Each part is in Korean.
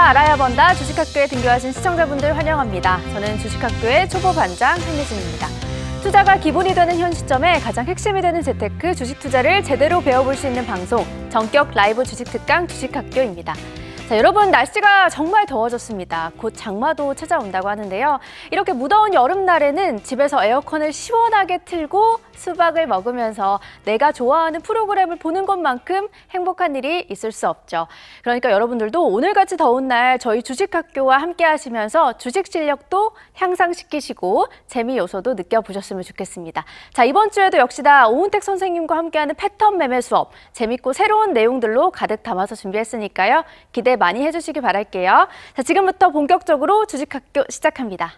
알아야 번다 주식학교에 등교하신 시청자분들 환영합니다. 저는 주식학교의 초보 반장 한예진입니다. 투자가 기본이 되는 현 시점에 가장 핵심이 되는 재테크, 주식 투자를 제대로 배워볼 수 있는 방송, 전격 라이브 주식 특강 주식학교입니다. 자, 여러분, 날씨가 정말 더워졌습니다. 곧 장마도 찾아온다고 하는데요. 이렇게 무더운 여름날에는 집에서 에어컨을 시원하게 틀고 수박을 먹으면서 내가 좋아하는 프로그램을 보는 것만큼 행복한 일이 있을 수 없죠. 그러니까 여러분들도 오늘같이 더운 날 저희 주식학교와 함께 하시면서 주식 실력도 향상시키시고 재미 요소도 느껴보셨으면 좋겠습니다. 자, 이번 주에도 역시나 오은택 선생님과 함께하는 패턴 매매 수업, 재밌고 새로운 내용들로 가득 담아서 준비했으니까요. 기대 많이 해주시기 바랄게요. 자, 지금부터 본격적으로 주식학교 시작합니다.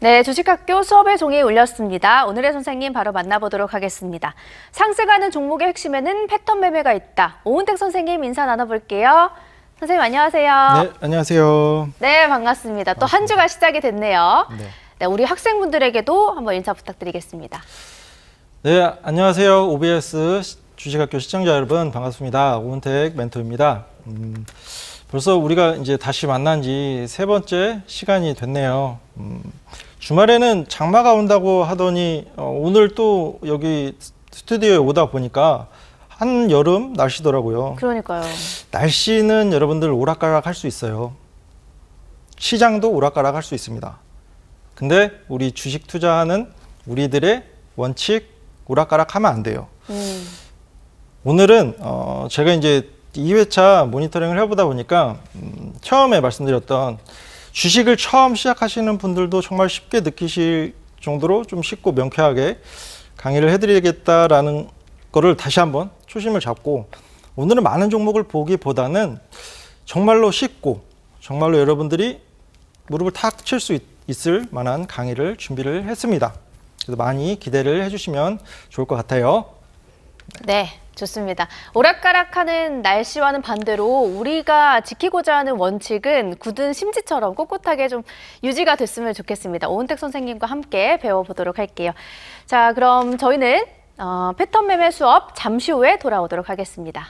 네, 주식학교 수업의 종이 울렸습니다. 오늘의 선생님 바로 만나보도록 하겠습니다. 상승하는 종목의 핵심에는 패턴 매매가 있다. 오은택 선생님 인사 나눠볼게요. 선생님 안녕하세요. 네, 안녕하세요. 네, 반갑습니다. 또 한 주가 시작이 됐네요. 네. 네, 우리 학생분들에게도 한번 인사 부탁드리겠습니다. 네, 안녕하세요. OBS 주식학교 시청자 여러분 반갑습니다. 오은택 멘토입니다. 벌써 우리가 이제 다시 만난 지 3번째 시간이 됐네요. 주말에는 장마가 온다고 하더니 오늘 또 여기 스튜디오에 오다 보니까 한여름 날씨더라고요. 그러니까요. 날씨는 여러분들 오락가락 할 수 있어요. 시장도 오락가락 할 수 있습니다. 근데 우리 주식 투자하는 우리들의 원칙 오락가락 하면 안 돼요. 오늘은 제가 이제 2회차 모니터링을 해보다 보니까 처음에 말씀드렸던 주식을 처음 시작하시는 분들도 정말 쉽게 느끼실 정도로 좀 쉽고 명쾌하게 강의를 해드리겠다라는 거를 다시 한번 초심을 잡고 오늘은 많은 종목을 보기보다는 정말로 쉽고 정말로 여러분들이 무릎을 탁 칠 수 있을 만한 강의를 준비를 했습니다. 그래서 많이 기대를 해주시면 좋을 것 같아요. 네, 좋습니다. 오락가락하는 날씨와는 반대로 우리가 지키고자 하는 원칙은 굳은 심지처럼 꼿꼿하게 좀 유지가 됐으면 좋겠습니다. 오은택 선생님과 함께 배워보도록 할게요. 자, 그럼 저희는 패턴 매매 수업 잠시 후에 돌아오도록 하겠습니다.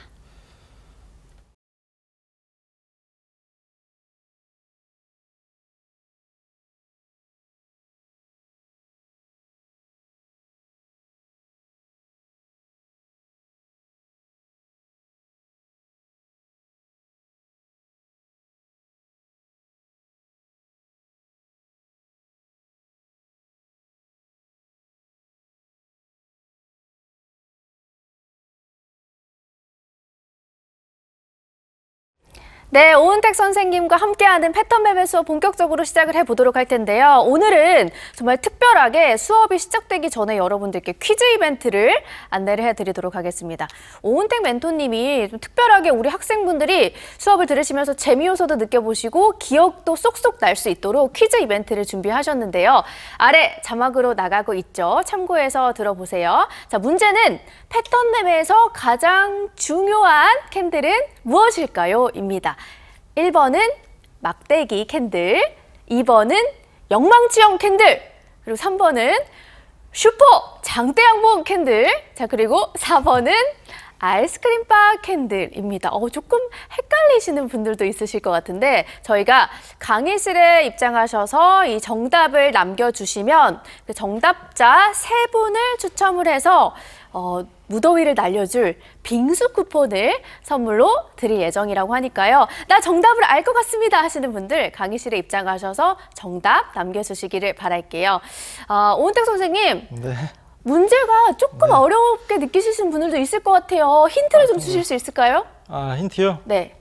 네, 오은택 선생님과 함께하는 패턴 매매 수업 본격적으로 시작을 해보도록 할 텐데요. 오늘은 정말 특별하게 수업이 시작되기 전에 여러분들께 퀴즈 이벤트를 안내를 해드리도록 하겠습니다. 오은택 멘토님이 좀 특별하게 우리 학생분들이 수업을 들으시면서 재미 요소도 느껴보시고 기억도 쏙쏙 날 수 있도록 퀴즈 이벤트를 준비하셨는데요. 아래 자막으로 나가고 있죠. 참고해서 들어보세요. 자, 문제는 패턴 매매에서 가장 중요한 캔들은 무엇일까요? 입니다. 1번은 막대기 캔들, 2번은 영망치형 캔들, 그리고 3번은 슈퍼 장대양봉 캔들, 자, 그리고 4번은 아이스크림바 캔들입니다. 조금 헷갈리시는 분들도 있으실 것 같은데 저희가 강의실에 입장하셔서 이 정답을 남겨주시면 그 정답자 3분을 추첨을 해서 무더위를 날려줄 빙수 쿠폰을 선물로 드릴 예정이라고 하니까요. 나 정답을 알 것 같습니다 하시는 분들 강의실에 입장하셔서 정답 남겨주시기를 바랄게요. 오은택 선생님. 네. 문제가 조금 어렵게 느끼시는 분들도 있을 것 같아요. 힌트를 좀 주실 수 있을까요? 힌트요? 네.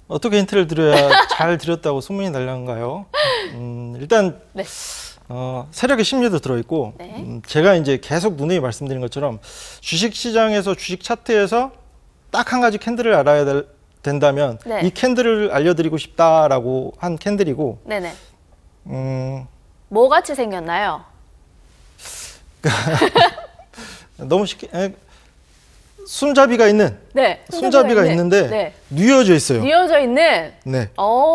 어떻게 힌트를 드려야 잘 드렸다고 소문이 날려는가요? 일단 네. 세력의 심리도 들어있고 네. 제가 이제 계속 누누이 말씀드린 것처럼 주식시장에서 주식 차트에서 딱 한 가지 캔들을 알아야 된다면 네. 이 캔들을 알려드리고 싶다라고 한 캔들이고 네네. 뭐 같이 생겼나요? 너무 쉽게 손잡이가 있는 네. 손잡이가 있는데 네. 뉘어져 있어요. 뉘어져 있는. 네.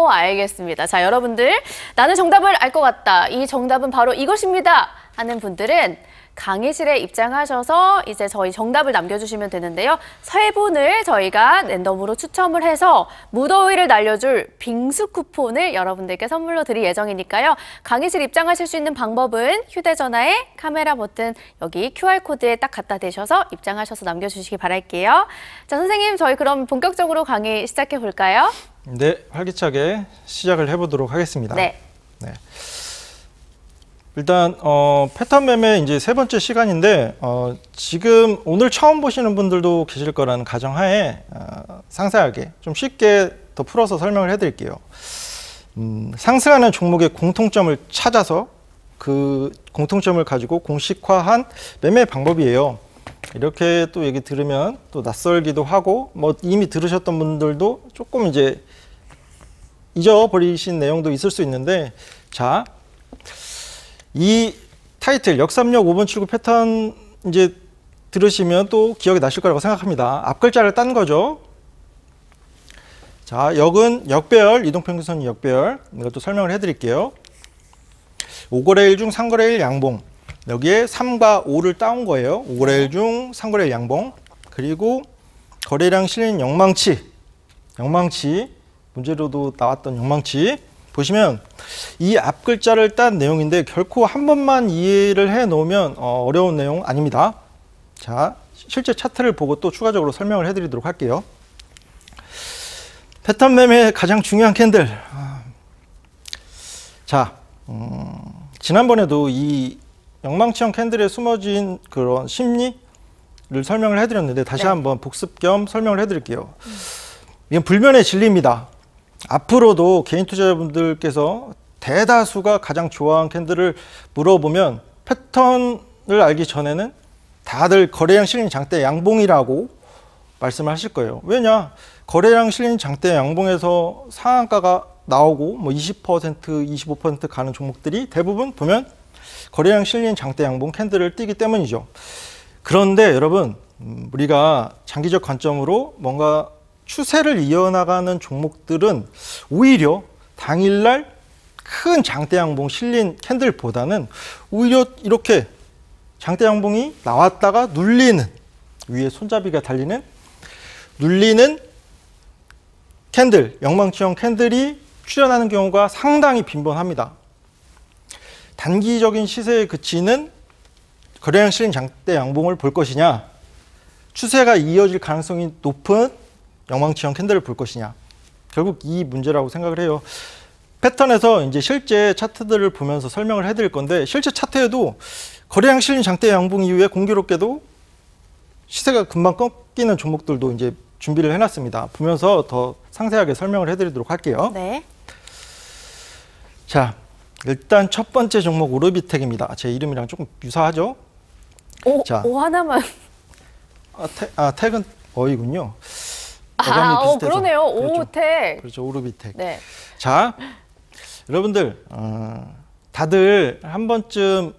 알겠습니다. 자, 여러분들 나는 정답을 알 것 같다. 이 정답은 바로 이것입니다. 하는 분들은 강의실에 입장하셔서 이제 저희 정답을 남겨주시면 되는데요. 세 분을 저희가 랜덤으로 추첨을 해서 무더위를 날려줄 빙수 쿠폰을 여러분들께 선물로 드릴 예정이니까요. 강의실 입장하실 수 있는 방법은 휴대전화에 카메라 버튼 여기 QR코드에 딱 갖다 대셔서 입장하셔서 남겨주시기 바랄게요. 자, 선생님 저희 그럼 본격적으로 강의 시작해 볼까요? 네, 활기차게 시작을 해보도록 하겠습니다. 네. 네. 일단 패턴 매매 이제 세 번째 시간인데 지금 오늘 처음 보시는 분들도 계실 거라는 가정하에 상세하게 좀 쉽게 더 풀어서 설명을 해드릴게요. 상승하는 종목의 공통점을 찾아서 그 공통점을 가지고 공식화한 매매 방법이에요. 이렇게 또 얘기 들으면 또 낯설기도 하고 뭐 이미 들으셨던 분들도 조금 이제 잊어버리신 내용도 있을 수 있는데, 자, 이 타이틀 역삼역 5번 출구 패턴 이제 들으시면 또 기억이 나실 거라고 생각합니다. 앞 글자를 딴 거죠. 자, 역은 역배열, 이동평균선 역배열. 이것도 설명을 해드릴게요. 5거래일 중 3거래일 양봉. 여기에 3과 5를 따온 거예요. 5거래일 중 3거래일 양봉. 그리고 거래량 실린 영망치. 문제로도 나왔던 영망치. 보시면 이 앞 글자를 딴 내용인데 결코 한 번만 이해를 해 놓으면 어려운 내용 아닙니다. 자, 실제 차트를 보고 또 추가적으로 설명을 해드리도록 할게요. 패턴 매매의 가장 중요한 캔들. 자, 지난번에도 이 영망치형 캔들에 숨어진 그런 심리를 설명을 해드렸는데 다시 한번 복습 겸 설명을 해드릴게요. 이건 불변의 진리입니다. 앞으로도 개인 투자자분들께서 대다수가 가장 좋아하는 캔들을 물어보면 패턴을 알기 전에는 다들 거래량 실린 장대 양봉이라고 말씀을 하실 거예요. 왜냐? 거래량 실린 장대 양봉에서 상한가가 나오고 뭐 20%, 25% 가는 종목들이 대부분 보면 거래량 실린 장대 양봉 캔들을 띄기 때문이죠. 그런데 여러분, 우리가 장기적 관점으로 뭔가 추세를 이어나가는 종목들은 오히려 당일날 큰 장대 양봉 실린 캔들보다는 오히려 이렇게 장대 양봉이 나왔다가 눌리는, 위에 손잡이가 달리는 눌리는 캔들, 영망치형 캔들이 출현하는 경우가 상당히 빈번합니다. 단기적인 시세에 그치는 거래량 실린 장대 양봉을 볼 것이냐, 추세가 이어질 가능성이 높은 영망치형 캔들을 볼 것이냐, 결국 이 문제라고 생각을 해요. 패턴에서 이제 실제 차트들을 보면서 설명을 해드릴 건데, 실제 차트에도 거래량 실린 장대 양봉 이후에 공교롭게도 시세가 금방 꺾이는 종목들도 이제 준비를 해놨습니다. 보면서 더 상세하게 설명을 해드리도록 할게요. 네. 자, 일단 첫 번째 종목 오르비텍입니다. 제 이름이랑 조금 유사하죠? 자. 오 하나만. 택은 어이군요. 비슷해서. 그러네요. 그렇죠. 오텍. 그렇죠, 오르비텍. 네. 자, 여러분들 다들 한 번쯤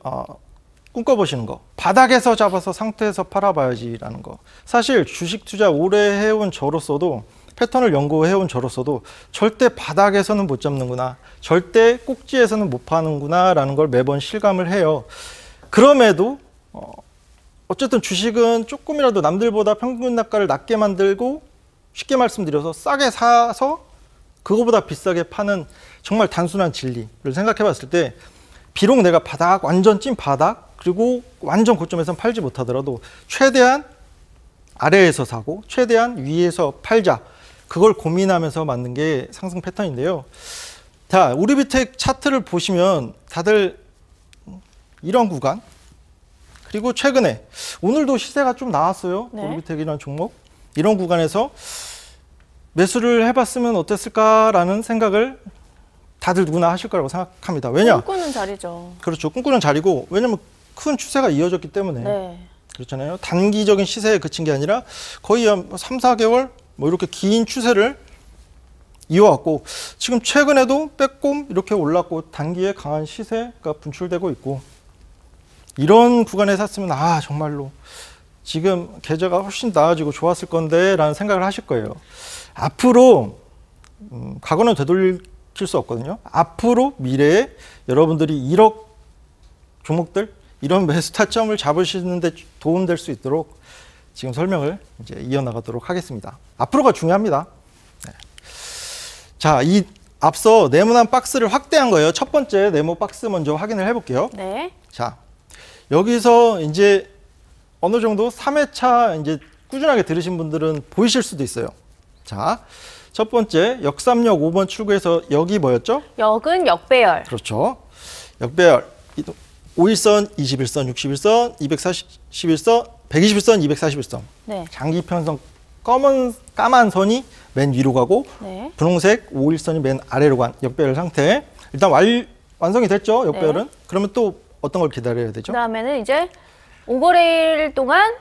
꿈꿔보시는 거, 바닥에서 잡아서 상태에서 팔아봐야지라는 거. 사실 주식 투자 오래 해온 저로서도, 패턴을 연구해온 저로서도 절대 바닥에서는 못 잡는구나, 절대 꼭지에서는 못 파는구나 라는 걸 매번 실감을 해요. 그럼에도 어쨌든 주식은 조금이라도 남들보다 평균 단가를 낮게 만들고, 쉽게 말씀드려서 싸게 사서 그거보다 비싸게 파는 정말 단순한 진리를 생각해 봤을 때, 비록 내가 바닥, 완전 찐 바닥, 그리고 완전 고점에선 팔지 못하더라도 최대한 아래에서 사고 최대한 위에서 팔자, 그걸 고민하면서 만든 게 상승 패턴인데요. 자, 오르비텍 차트를 보시면 다들 이런 구간, 그리고 최근에 오늘도 시세가 좀 나왔어요. 네. 오르비텍이라는 종목, 이런 구간에서 매수를 해봤으면 어땠을까라는 생각을 다들 누구나 하실 거라고 생각합니다. 왜냐? 꿈꾸는 자리죠. 그렇죠. 꿈꾸는 자리고, 왜냐면 큰 추세가 이어졌기 때문에. 네. 그렇잖아요. 단기적인 시세에 그친 게 아니라 거의 한 3, 4개월 뭐 이렇게 긴 추세를 이어왔고, 지금 최근에도 빼꼼 이렇게 올랐고 단기에 강한 시세가 분출되고 있고, 이런 구간에 샀으면 정말로 지금 계좌가 훨씬 나아지고 좋았을 건데 라는 생각을 하실 거예요. 앞으로 과거는 되돌릴 수 없거든요. 앞으로 미래에 여러분들이 1억 종목들 이런 매수 타점을 잡으시는데 도움될 수 있도록 지금 설명을 이제 이어나가도록 하겠습니다. 앞으로가 중요합니다. 네. 자, 이 앞서 네모난 박스를 확대한 거예요. 첫 번째 네모 박스 먼저 확인을 해볼게요. 네. 자, 여기서 이제 어느 정도 3회차 이제 꾸준하게 들으신 분들은 보이실 수도 있어요. 자, 첫 번째 역삼역 5번 출구에서 여기 뭐였죠? 역은 역배열. 그렇죠. 역배열. 5일선, 21선, 61선, 241선, 121선, 241선. 네. 장기 편성 까만 선이 맨 위로 가고 네. 분홍색 5일선이 맨 아래로 간 역배열 상태. 일단 완성이 됐죠, 역배열은. 네. 그러면 또 어떤 걸 기다려야 되죠? 그다음에는 이제 5거래일 동안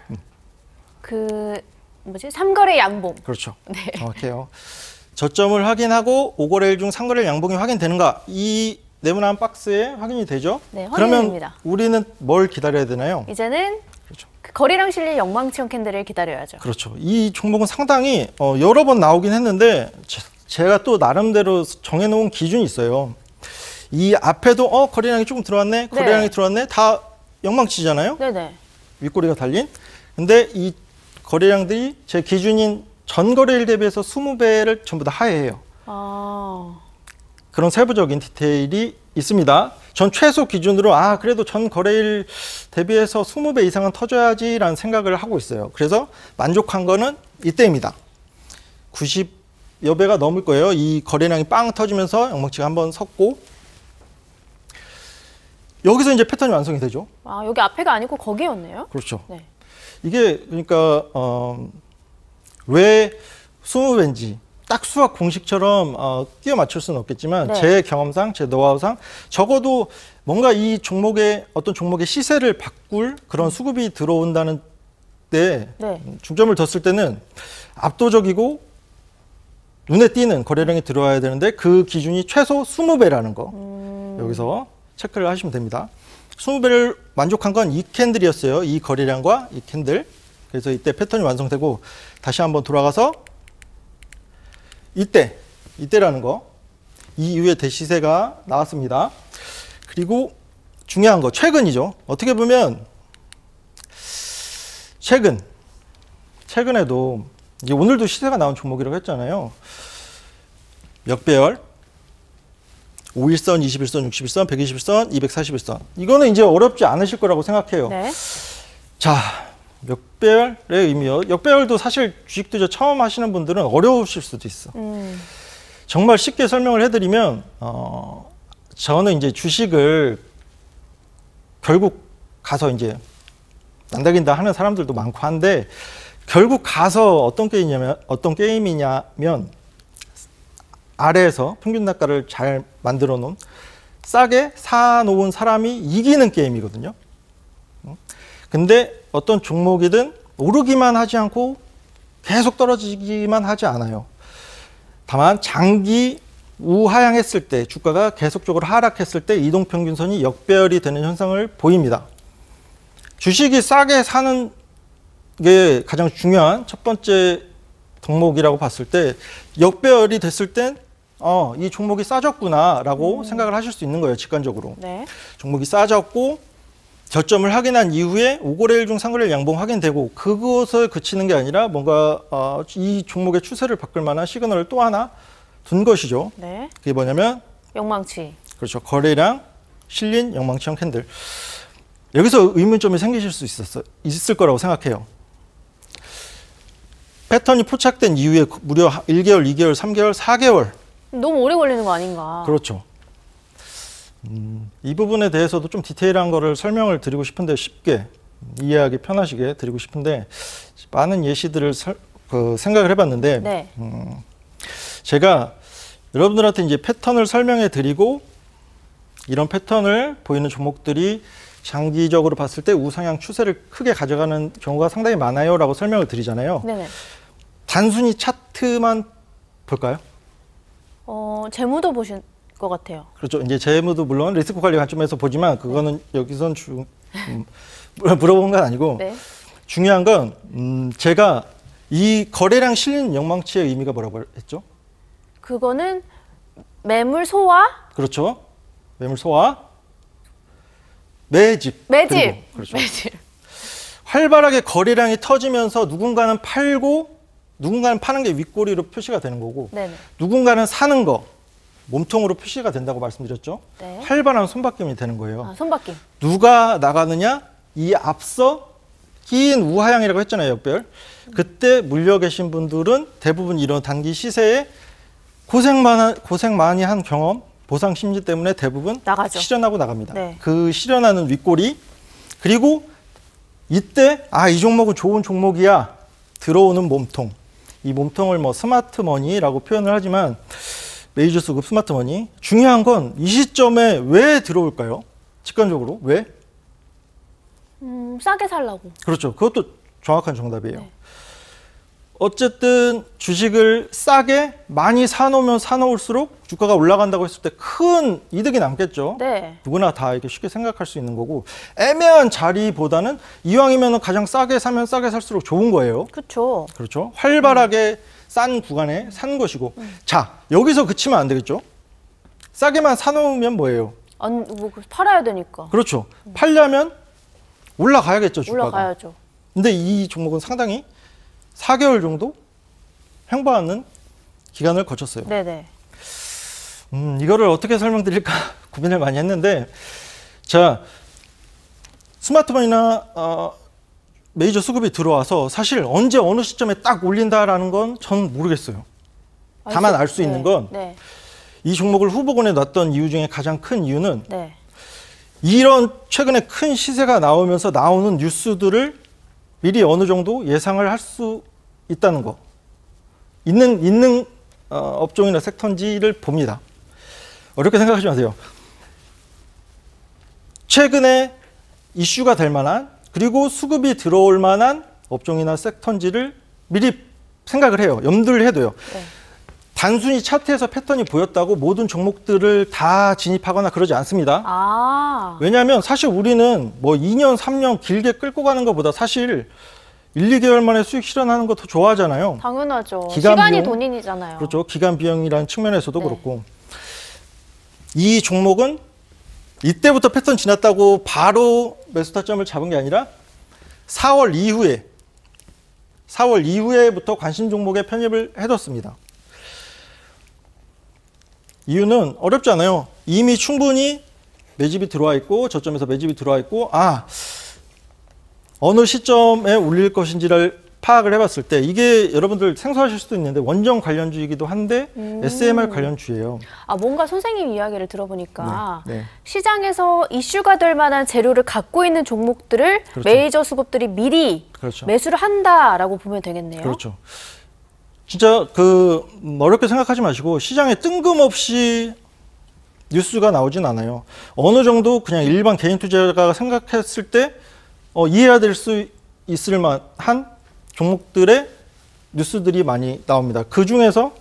삼거래 양봉. 그렇죠. 네. 정확해요. 저점을 확인하고 5거래일 중 3거래일 양봉이 확인되는가? 이 네모난 박스에 확인이 되죠? 네, 그러면 확인됩니다. 우리는 뭘 기다려야 되나요? 이제는 그렇죠. 그 거래량 실린 영망치형 캔들을 기다려야죠. 그렇죠. 이 종목은 상당히 여러 번 나오긴 했는데 제가 또 나름대로 정해놓은 기준이 있어요. 이 앞에도 거래량이 조금 들어왔네, 거래량이 네. 들어왔네, 다 영망치잖아요. 네네. 윗꼬리가 달린. 근데 이 거래량들이 제 기준인 전 거래일 대비해서 20배를 전부 다 하회해요. 그런 세부적인 디테일이 있습니다. 전 최소 기준으로 그래도 전 거래일 대비해서 20배 이상은 터져야지라는 생각을 하고 있어요. 그래서 만족한 거는 이때입니다. 90여 배가 넘을 거예요. 이 거래량이 빵 터지면서 영망치가 한번 섰고, 여기서 이제 패턴이 완성이 되죠. 여기 앞에가 아니고 거기였네요. 그렇죠. 네. 이게 그러니까 왜 20배인지 딱 수학 공식처럼 끼워 맞출 수는 없겠지만, 네. 제 경험상, 제 노하우상 적어도 뭔가 이 종목의 어떤 종목의 시세를 바꿀 그런 수급이 들어온다는 때 네. 중점을 뒀을 때는 압도적이고 눈에 띄는 거래량이 들어와야 되는데, 그 기준이 최소 20배라는 거 여기서 체크를 하시면 됩니다. 20배를 만족한 건 이 캔들이었어요. 이 거래량과 이 캔들. 그래서 이때 패턴이 완성되고, 다시 한번 돌아가서 이때라는 거, 이 이후에 대시세가 나왔습니다. 그리고 중요한 거, 최근이죠. 어떻게 보면 최근에도 이제 오늘도 시세가 나온 종목이라고 했잖아요. 역배열 5일선, 21선, 61선, 121선, 241선. 이거는 이제 어렵지 않으실 거라고 생각해요. 네. 자, 역배열의 의미요. 역배열도 사실 주식 투자 처음 하시는 분들은 어려우실 수도 있어. 정말 쉽게 설명을 해드리면, 저는 이제 주식을 결국 가서 이제 난다긴다 하는 사람들도 많고 한데, 결국 가서 어떤 게임이냐면 아래에서 평균 단가를 잘 만들어 놓은, 싸게 사놓은 사람이 이기는 게임이거든요. 근데 어떤 종목이든 오르기만 하지 않고 계속 떨어지기만 하지 않아요. 다만 장기 우하향했을 때, 주가가 계속적으로 하락했을 때 이동평균선이 역배열이 되는 현상을 보입니다. 주식이 싸게 사는 게 가장 중요한 첫 번째 덕목이라고 봤을 때, 역배열이 됐을 땐 이 종목이 싸졌구나라고 생각을 하실 수 있는 거예요. 직관적으로. 네. 종목이 싸졌고 저점을 확인한 이후에 5거래일 중 3거래일 양봉 확인되고, 그것을 그치는 게 아니라 뭔가 이 종목의 추세를 바꿀 만한 시그널을 또 하나 둔 것이죠. 네. 그게 뭐냐면, 영망치. 그렇죠, 거래량 실린 영망치형 캔들. 여기서 의문점이 생기실 수 있을 거라고 생각해요. 패턴이 포착된 이후에 무려 1개월, 2개월, 3개월, 4개월. 너무 오래 걸리는 거 아닌가. 그렇죠. 이 부분에 대해서도 좀 디테일한 거를 설명을 드리고 싶은데, 쉽게 이해하기 편하시게 드리고 싶은데, 많은 예시들을 생각을 해봤는데, 네. 제가 여러분들한테 이제 패턴을 설명해 드리고 이런 패턴을 보이는 종목들이 장기적으로 봤을 때 우상향 추세를 크게 가져가는 경우가 상당히 많아요라고 설명을 드리잖아요. 네네. 단순히 차트만 볼까요? 재무도 보신 것 같아요. 그렇죠. 이제 재무도 물론 리스크 관리 관점에서 보지만 그거는 여기선 물어본 건 아니고 네. 중요한 건 제가 이 거래량 실린 영망치의 의미가 뭐라고 했죠? 그거는 매물 소화, 그렇죠. 매물 소화, 매집. 그리고, 그렇죠. 매집. 활발하게 거래량이 터지면서 누군가는 팔고 누군가는 파는 게 윗꼬리로 표시가 되는 거고 네네. 누군가는 사는 거 몸통으로 표시가 된다고 말씀드렸죠. 네. 활발한 손바뀜이 되는 거예요. 아, 손바뀜. 누가 나가느냐? 이 앞서 긴 우하향이라고 했잖아요, 역별. 그때 물려 계신 분들은 대부분 이런 단기 시세에 고생 많이 한 경험, 보상 심리 때문에 대부분 나가죠. 실현하고 나갑니다. 네. 그 실현하는 윗꼬리, 그리고 이때 이 종목은 좋은 종목이야 들어오는 몸통. 이 몸통을 뭐 스마트머니라고 표현을 하지만 메이저 수급 스마트머니. 중요한 건 이 시점에 왜 들어올까요? 직관적으로 왜? 싸게 살라고. 그렇죠. 그것도 정확한 정답이에요. 네. 어쨌든 주식을 싸게 많이 사놓으면 사놓을수록 주가가 올라간다고 했을 때 큰 이득이 남겠죠. 네. 누구나 다 이렇게 쉽게 생각할 수 있는 거고 애매한 자리보다는 이왕이면 가장 싸게 사면 싸게 살수록 좋은 거예요. 그렇죠. 그렇죠. 활발하게 싼 구간에 산 것이고 자 여기서 그치면 안 되겠죠. 싸게만 사놓으면 뭐예요? 팔아야 되니까. 그렇죠. 팔려면 올라가야겠죠. 주가가. 올라가야죠. 근데 이 종목은 상당히 4개월 정도 횡보하는 기간을 거쳤어요. 네네. 이거를 어떻게 설명드릴까 고민을 많이 했는데 자 스마트폰이나 메이저 수급이 들어와서 사실 언제 어느 시점에 딱 올린다라는 건 전 모르겠어요. 다만 알 수 있는 건 이 종목을 후보군에 놨던 이유 중에 가장 큰 이유는 네. 이런 최근에 큰 시세가 나오면서 나오는 뉴스들을 미리 어느 정도 예상을 할 수 있다는 거. 있는 업종이나 섹터인지를 봅니다. 어렵게 생각하지 마세요. 최근에 이슈가 될 만한 그리고 수급이 들어올 만한 업종이나 섹터인지를 미리 생각을 해요. 염두를 해둬요. 네. 단순히 차트에서 패턴이 보였다고 모든 종목들을 다 진입하거나 그러지 않습니다. 왜냐하면 사실 우리는 뭐 2년, 3년 길게 끌고 가는 것보다 사실 1, 2개월 만에 수익 실현하는 거 더 좋아하잖아요. 당연하죠. 기간 시간이 비용, 돈이잖아요. 그렇죠. 기간 비용이라는 측면에서도 네. 그렇고 이 종목은 이때부터 패턴 지났다고 바로 매수 타점을 잡은 게 아니라 4월 이후에부터 관심 종목에 편입을 해뒀습니다. 이유는 어렵지 않아요. 이미 충분히 매집이 들어와 있고 저점에서 매집이 들어와 있고 어느 시점에 올릴 것인지를 파악을 해봤을 때 이게 여러분들 생소하실 수도 있는데 원전 관련주이기도 한데 SMR 관련주예요. 뭔가 선생님 이야기를 들어보니까 네. 시장에서 이슈가 될 만한 재료를 갖고 있는 종목들을 그렇죠. 메이저 수급들이 미리 그렇죠. 매수를 한다라고 보면 되겠네요. 그렇죠. 진짜 어렵게 생각하지 마시고 시장에 뜬금없이 뉴스가 나오진 않아요. 어느 정도 그냥 일반 개인 투자자가 생각했을 때 이해가 될 수 있을 만한 종목들의 뉴스들이 많이 나옵니다. 그 중에서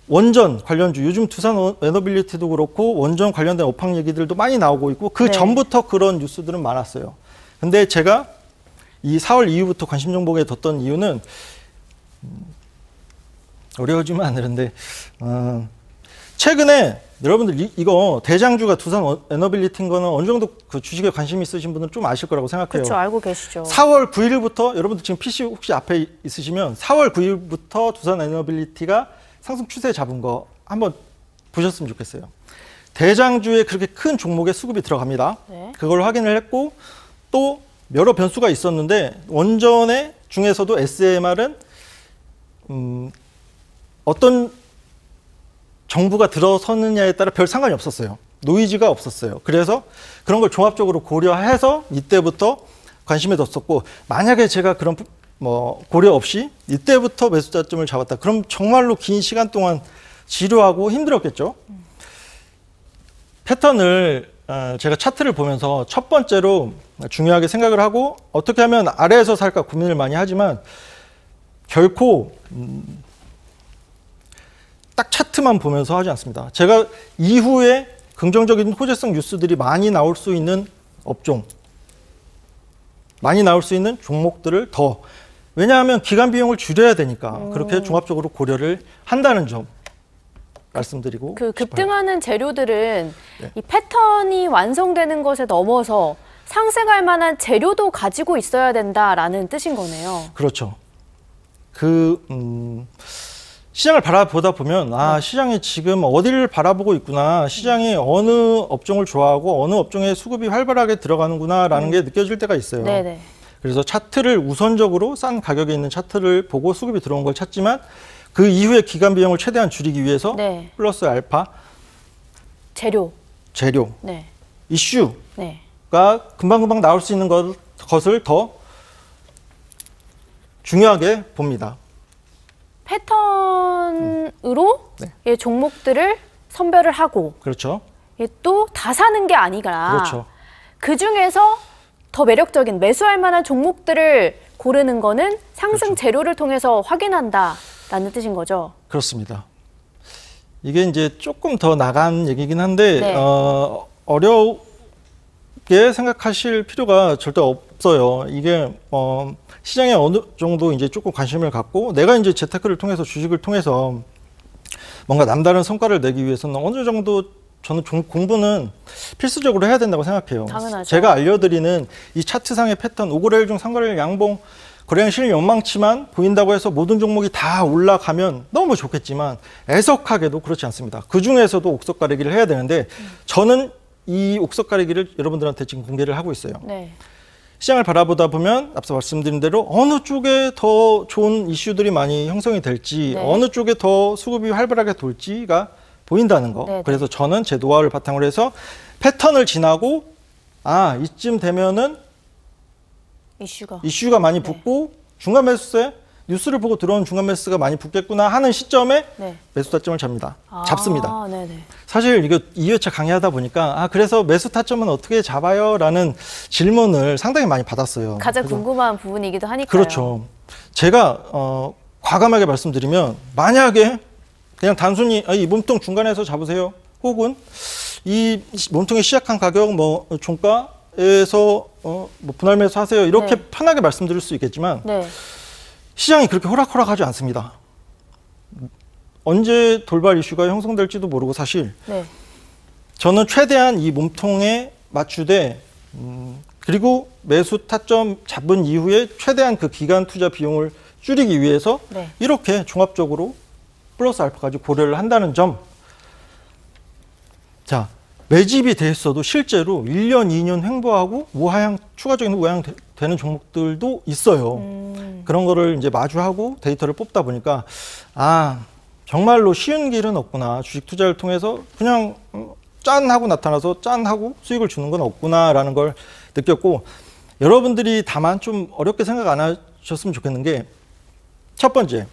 원전 관련주, 요즘 두산 에너빌리티도 그렇고 원전 관련된 업황 얘기들도 많이 나오고 있고 그 네. 전부터 그런 뉴스들은 많았어요. 근데 제가 이 4월 이후부터 관심 종목에 뒀던 이유는 어려워지면 안 되는데 최근에 여러분들 이거 대장주가 두산 에너빌리티인 거는 어느 정도 그 주식에 관심 있으신 분들은 좀 아실 거라고 생각해요. 그렇죠. 알고 계시죠. 4월 9일부터 여러분들 지금 PC 혹시 앞에 있으시면 4월 9일부터 두산 에너빌리티가 상승 추세 잡은 거 한번 보셨으면 좋겠어요. 대장주에 그렇게 큰 종목에 수급이 들어갑니다. 네. 그걸 확인을 했고 또 여러 변수가 있었는데 원전의 중에서도 SMR은 어떤 정부가 들어서느냐에 따라 별 상관이 없었어요. 노이즈가 없었어요. 그래서 그런 걸 종합적으로 고려해서 이때부터 관심을 뒀었고 만약에 제가 그런 뭐 고려 없이 이때부터 매수 타점을 잡았다. 그럼 정말로 긴 시간 동안 지루하고 힘들었겠죠. 패턴을 제가 차트를 보면서 첫 번째로 중요하게 생각을 하고 어떻게 하면 아래에서 살까 고민을 많이 하지만 결코 딱 차트만 보면서 하지 않습니다. 제가 이후에 긍정적인 호재성 뉴스들이 많이 나올 수 있는 업종, 많이 나올 수 있는 종목들을 더, 왜냐하면 기간 비용을 줄여야 되니까 그렇게 종합적으로 고려를 한다는 점 말씀드리고 그 싶어요. 급등하는 재료들은 네. 이 패턴이 완성되는 것에 넘어서 상승할 만한 재료도 가지고 있어야 된다라는 뜻인 거네요. 그렇죠. 시장을 바라보다 보면 시장이 지금 어디를 바라보고 있구나, 시장이 어느 업종을 좋아하고 어느 업종에 수급이 활발하게 들어가는구나라는 게 느껴질 때가 있어요. 네네. 그래서 차트를 우선적으로 싼 가격에 있는 차트를 보고 수급이 들어온 걸 찾지만 그 이후에 기간 비용을 최대한 줄이기 위해서 네. 플러스 알파, 재료. 재료, 네. 이슈가 네. 금방금방 나올 수 있는 것을 더 중요하게 봅니다. 패턴으로 네. 예, 종목들을 선별을 하고 그렇죠. 예, 또 다 사는 게 아니라 그렇죠. 그 중에서 더 매력적인 매수할 만한 종목들을 고르는 거는 상승 그렇죠. 재료를 통해서 확인한다라는 뜻인 거죠. 그렇습니다. 이게 이제 조금 더 나간 얘기긴 한데 네. 어렵게 생각하실 필요가 절대 없어요. 이게 시장에 어느 정도 이제 조금 관심을 갖고 내가 이제 재테크를 통해서 주식을 통해서 뭔가 남다른 성과를 내기 위해서는 어느 정도 저는 공부는 필수적으로 해야 된다고 생각해요. 당연하죠. 제가 알려드리는 이 차트상의 패턴, 5거래일 중 3거래일 양봉, 거래량 실이 연망치만 보인다고 해서 모든 종목이 다 올라가면 너무 좋겠지만 애석하게도 그렇지 않습니다. 그 중에서도 옥석 가리기를 해야 되는데 저는 이 옥석 가리기를 여러분들한테 지금 공개를 하고 있어요. 네. 시장을 바라보다 보면 앞서 말씀드린 대로 어느 쪽에 더 좋은 이슈들이 많이 형성이 될지, 네. 어느 쪽에 더 수급이 활발하게 돌지가 보인다는 거. 네, 네. 그래서 저는 제 노하우를 바탕으로 해서 패턴을 지나고 이쯤 되면은 이슈가 많이 네. 붙고 중간 매수세, 뉴스를 보고 들어온 중간 매수가 많이 붙겠구나 하는 시점에 네. 매수 타점을 잡습니다. 네네. 사실 이거 2회차 강의하다 보니까 그래서 매수 타점은 어떻게 잡아요? 라는 질문을 상당히 많이 받았어요. 가장 그래서 궁금한 부분이기도 하니까요. 그렇죠. 제가 과감하게 말씀드리면 만약에 그냥 단순히 이 몸통 중간에서 잡으세요. 혹은 이 몸통의 시작한 가격 종가에서 뭐 분할 매수하세요. 이렇게 네. 편하게 말씀드릴 수 있겠지만 네. 시장이 그렇게 호락호락하지 않습니다. 언제 돌발 이슈가 형성될지도 모르고 사실 네. 저는 최대한 이 몸통에 맞추되 그리고 매수 타점 잡은 이후에 최대한 그 기간 투자 비용을 줄이기 위해서 네. 이렇게 종합적으로 플러스 알파까지 고려를 한다는 점. 자, 매집이 됐어도 실제로 1년, 2년 횡보하고 추가적인 우하향 되는 종목들도 있어요. 그런 거를 이제 마주하고 데이터를 뽑다 보니까 정말로 쉬운 길은 없구나. 주식 투자를 통해서 그냥 짠 하고 나타나서 짠 하고 수익을 주는 건 없구나라는 걸 느꼈고, 여러분들이 다만 좀 어렵게 생각 안 하셨으면 좋겠는 게, 첫 번째,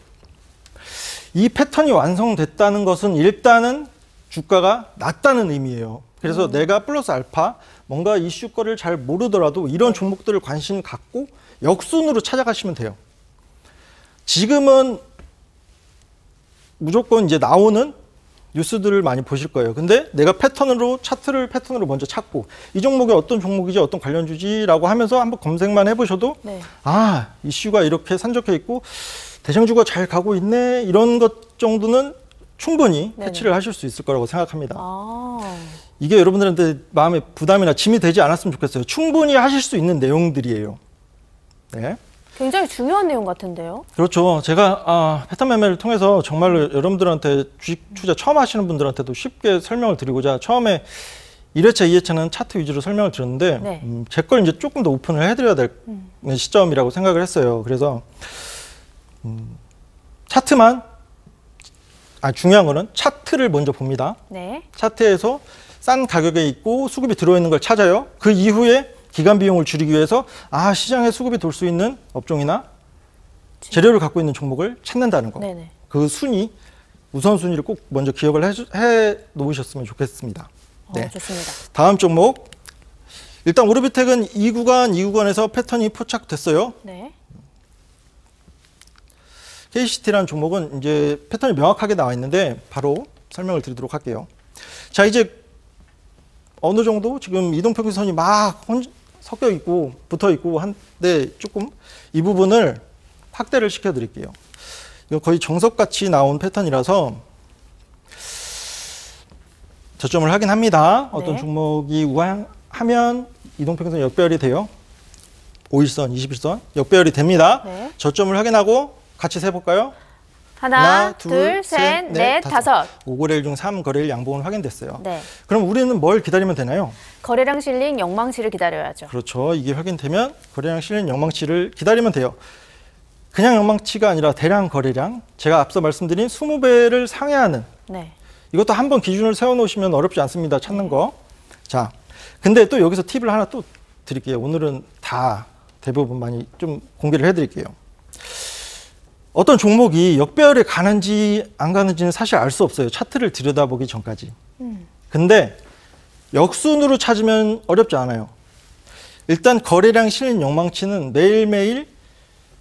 이 패턴이 완성됐다는 것은 일단은 주가가 낮다는 의미예요. 그래서 내가 플러스 알파 뭔가 이슈 거를 잘 모르더라도 이런 종목들을 관심 갖고 역순으로 찾아가시면 돼요. 지금은 무조건 이제 나오는 뉴스들을 많이 보실 거예요. 근데 내가 차트를 패턴으로 먼저 찾고 이 종목이 어떤 종목이지, 어떤 관련주지라고 하면서 한번 검색만 해보셔도 네. 이슈가 이렇게 산적해 있고 대장주가 잘 가고 있네, 이런 것 정도는 충분히 네네. 캐치를 하실 수 있을 거라고 생각합니다. 이게 여러분들한테 마음에 부담이나 짐이 되지 않았으면 좋겠어요. 충분히 하실 수 있는 내용들이에요. 네. 굉장히 중요한 내용 같은데요. 그렇죠. 제가 패턴 매매를 통해서 정말로 여러분들한테 주식 투자 처음 하시는 분들한테도 쉽게 설명을 드리고자 처음에 1회차, 2회차는 차트 위주로 설명을 드렸는데 네. 제 걸 이제 조금 더 오픈을 해드려야 될 시점이라고 생각을 했어요. 그래서 차트만 중요한 거는 차트를 먼저 봅니다. 네. 차트에서 싼 가격에 있고 수급이 들어있는 걸 찾아요. 그 이후에 기간 비용을 줄이기 위해서 시장에 수급이 돌 수 있는 업종이나 재료를 갖고 있는 종목을 찾는다는 거. 네네. 그 순위, 우선순위를 꼭 먼저 기억을 해 놓으셨으면 좋겠습니다. 네. 좋습니다. 다음 종목. 일단 오르비텍은 2구간에서 패턴이 포착됐어요. 네. KCT라는 종목은 이제 패턴이 명확하게 나와 있는데 바로 설명을 드리도록 할게요. 자, 이제 어느 정도 지금 이동평균선이 막 섞여 있고 붙어 있고 한데 조금 이 부분을 확대를 시켜 드릴게요. 이거 거의 정석같이 나온 패턴이라서 저점을 확인합니다. 어떤 네. 종목이 우상하면 이동평균선 역배열이 돼요. 5일선, 21선 역배열이 됩니다. 네. 저점을 확인하고 같이 세볼까요? 하나, 둘, 셋, 넷, 다섯. 5거래일 중 3거래일 양봉은 확인됐어요. 네. 그럼 우리는 뭘 기다리면 되나요? 거래량 실링 영망치를 기다려야죠. 그렇죠. 이게 확인되면 거래량 실린 영망치를 기다리면 돼요. 그냥 영망치가 아니라 대량 거래량. 제가 앞서 말씀드린 20배를 상회하는. 네. 이것도 한번 기준을 세워놓으시면 어렵지 않습니다. 찾는 거. 자, 근데 또 여기서 팁을 하나 또 드릴게요. 오늘은 다 대부분 많이 좀 공개를 해드릴게요. 어떤 종목이 역배열에 가는지 안 가는지는 사실 알 수 없어요. 차트를 들여다보기 전까지. 근데 역순으로 찾으면 어렵지 않아요. 일단 거래량 실린 영망치는 매일매일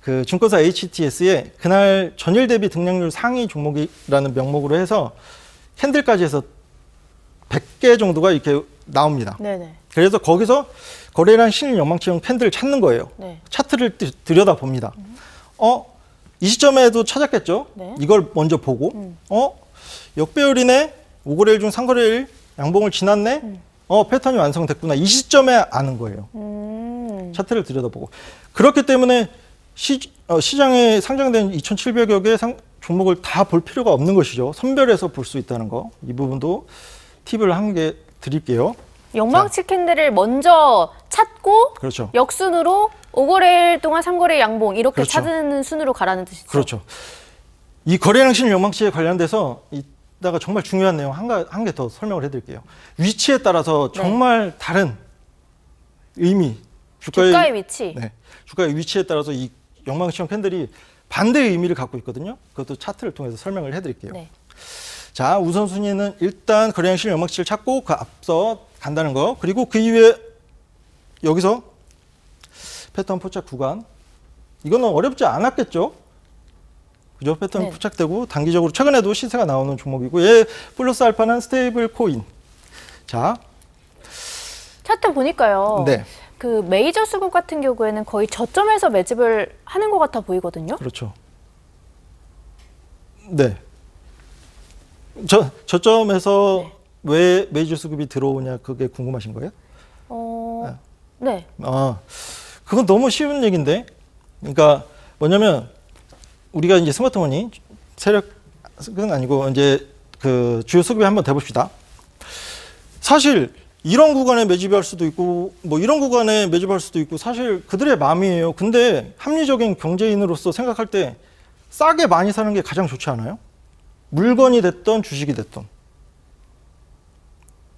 그 증권사 HTS에 그날 전일 대비 등락률 상위 종목이라는 명목으로 해서 캔들까지 해서 100개 정도가 이렇게 나옵니다. 네네. 그래서 거기서 거래량 실린 영망치형 캔들을 찾는 거예요. 네. 차트를 들여다봅니다. 이 시점에도 찾았겠죠? 네. 이걸 먼저 보고 역배열이네. 5거래일 중 3거래일 양봉을 지났네. 패턴이 완성됐구나. 이 시점에 아는 거예요. 차트를 들여다보고. 그렇기 때문에 시장에 상장된 2,700여 개의 종목을 다 볼 필요가 없는 것이죠. 선별해서 볼 수 있다는 거. 이 부분도 팁을 한 개 드릴게요. 영망치 캔들을 먼저 찾고 그렇죠. 역순으로 5거래일 동안 3거래일 양봉 이렇게 그렇죠. 찾는 순으로 가라는 뜻이죠. 그렇죠. 이 거래량 실린 영망치에 관련돼서 이따가 정말 중요한 내용 한 개 더 설명을 해드릴게요. 위치에 따라서 정말 다른 의미, 주가의 위치. 네, 주가의 위치에 따라서 이 영망치형 캔들이 반대의 의미를 갖고 있거든요. 그것도 차트를 통해서 설명을 해드릴게요. 네. 자, 우선순위는 일단 거래량 실린 영망치를 찾고 그 앞서 간다는 거. 그리고 그 이후에 여기서 패턴 포착 구간. 이거는 어렵지 않았겠죠? 그죠? 패턴 네. 포착되고 단기적으로 최근에도 시세가 나오는 종목이고 얘 플러스 알파는 스테이블 코인. 자, 차트 보니까요. 네. 그 메이저 수급 같은 경우에는 거의 저점에서 매집을 하는 것 같아 보이거든요. 그렇죠. 네. 저점에서 네. 왜 메이저 수급이 들어오냐 그게 궁금하신 거예요? 네. 그건 너무 쉬운 얘기인데. 그러니까 뭐냐면 우리가 이제 스마트머니 세력은 아니고 이제 그 주요 수급에 한번 대봅시다. 사실 이런 구간에 매집할 수도 있고 뭐 이런 구간에 매집할 수도 있고 사실 그들의 마음이에요. 근데 합리적인 경제인으로서 생각할 때 싸게 많이 사는 게 가장 좋지 않아요? 물건이 됐던 주식이 됐던